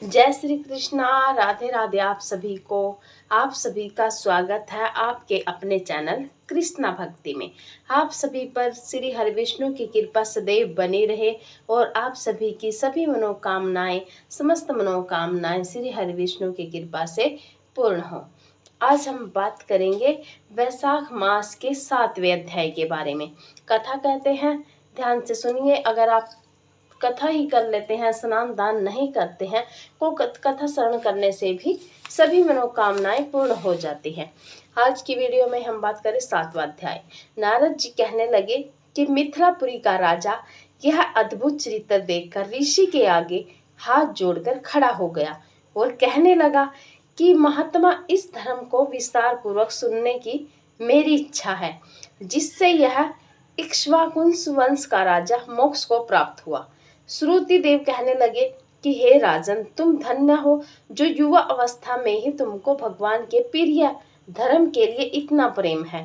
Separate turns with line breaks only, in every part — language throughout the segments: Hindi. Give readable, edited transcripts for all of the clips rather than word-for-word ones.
जय श्री कृष्णा, राधे राधे। आप सभी का स्वागत है आपके अपने चैनल कृष्णा भक्ति में। आप सभी पर श्री हरि विष्णु की कृपा सदैव बनी रहे और आप सभी की सभी समस्त मनोकामनाएं श्री हरि विष्णु की कृपा से पूर्ण हो। आज हम बात करेंगे वैशाख मास के 7वें अध्याय के बारे में। कथा कहते हैं, ध्यान से सुनिए। अगर आप कथा ही कर लेते हैं, स्नान दान नहीं करते हैं, को कथा श्रवण करने से भी सभी मनोकामनाएं पूर्ण हो जाती हैं। आज की वीडियो में हम बात करें 7वां अध्याय। नारद जी कहने लगे कि मिथिलापुरी का राजा यह अद्भुत चरित्र देखकर ऋषि के आगे हाथ जोड़कर खड़ा हो गया और कहने लगा कि महात्मा, इस धर्म को विस्तार पूर्वक सुनने की मेरी इच्छा है, जिससे यह इक्ष्वाकुंस वंश का राजा मोक्ष को प्राप्त हुआ। श्रुति देव कहने लगे कि हे राजन, तुम धन्य हो जो युवा अवस्था में ही तुमको भगवान के प्रिय धर्म के लिए इतना प्रेम है।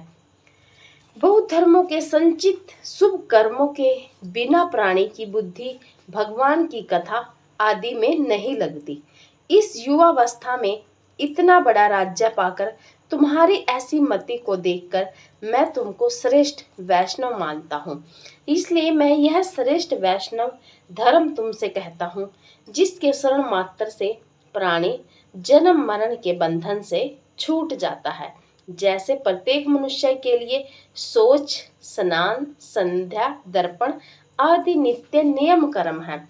बहुत धर्मों के संचित शुभ कर्मों के बिना प्राणी की बुद्धि भगवान की कथा आदि में नहीं लगती। इस युवावस्था में इतना बड़ा राज्य पाकर तुम्हारी ऐसी मति को देखकर मैं तुमको श्रेष्ठ वैष्णव मानता हूँ। इसलिए मैं यह श्रेष्ठ वैष्णव धर्म तुमसे कहता हूँ, जिसके शरण मात्र से प्राणी जन्म मरण के बंधन से छूट जाता है। जैसे प्रत्येक मनुष्य के लिए शौच, स्नान, संध्या, दर्पण आदि नित्य नियम कर्म है,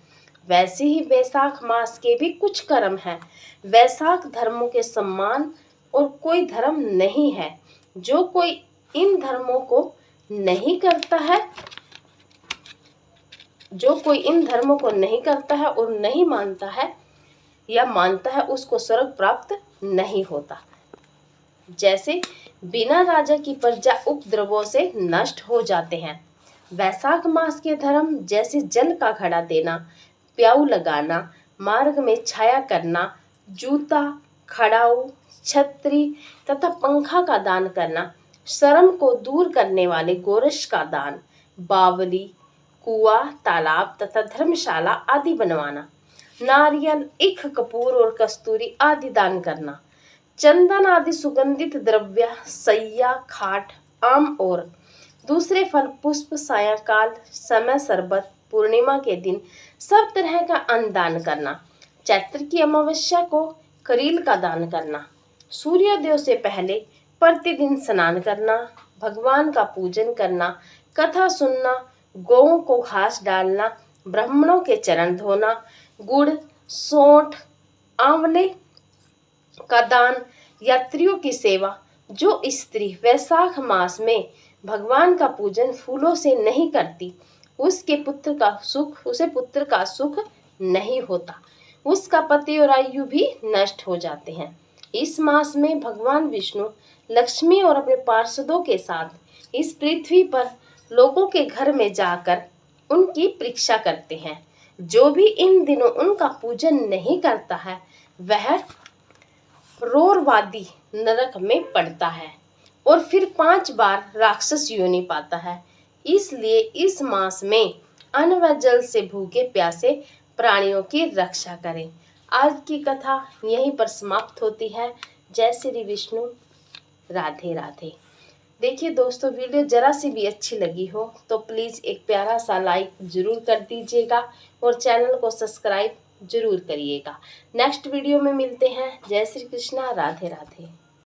वैसे ही वैशाख मास के भी कुछ कर्म हैं। वैशाख धर्मों के सम्मान और कोई धर्म नहीं है। जो कोई इन धर्मों को नहीं करता है और नहीं मानता है या मानता है, उसको स्वर्ग प्राप्त नहीं होता। जैसे बिना राजा की प्रजा उपद्रवों से नष्ट हो जाते हैं, वैशाख मास के धर्म जैसे जल का घड़ा देना, प्याऊ लगाना, मार्ग में छाया करना, जूता, खड़ाऊ, छतरी तथा पंखा का दान करना, शर्म को दूर करने वाले गोरस का दान, बावली, कुआ, तालाब तथा धर्मशाला आदि बनवाना, नारियल, ईख, कपूर और कस्तूरी आदि दान करना, चंदन आदि सुगंधित द्रव्य, सैया, खाट, आम और दूसरे फल पुष्प, सायंकाल समय शरबत, पूर्णिमा के दिन सब तरह का अन्न दान करना, चैत्र की अमावस्या को करील का दान करना, सूर्योदय से पहले प्रतिदिन स्नान करना, भगवान का पूजन करना, कथा सुनना, गौओं को घास डालना, ब्राह्मणों के चरण धोना, गुड़, सौंठ, आंवले का दान, यात्रियों की सेवा। जो स्त्री वैशाख मास में भगवान का पूजन फूलों से नहीं करती, उसे पुत्र का सुख नहीं होता, उसका पति और आयु भी नष्ट हो जाते हैं। इस मास में भगवान विष्णु लक्ष्मी और अपने पार्षदों के साथ इस पृथ्वी पर लोगों के घर में जाकर उनकी परीक्षा करते हैं। जो भी इन दिनों उनका पूजन नहीं करता है, वह रोरवादी नरक में पड़ता है और फिर 5 बार राक्षस योनि पाता है। इसलिए इस मास में अन्न व जल से भूखे प्यासे प्राणियों की रक्षा करें। आज की कथा यहीं पर समाप्त होती है। जय श्री विष्णु, राधे राधे। देखिए दोस्तों, वीडियो जरा सी भी अच्छी लगी हो तो प्लीज़ एक प्यारा सा लाइक जरूर कर दीजिएगा और चैनल को सब्सक्राइब जरूर करिएगा। नेक्स्ट वीडियो में मिलते हैं। जय श्री कृष्णा, राधे राधे।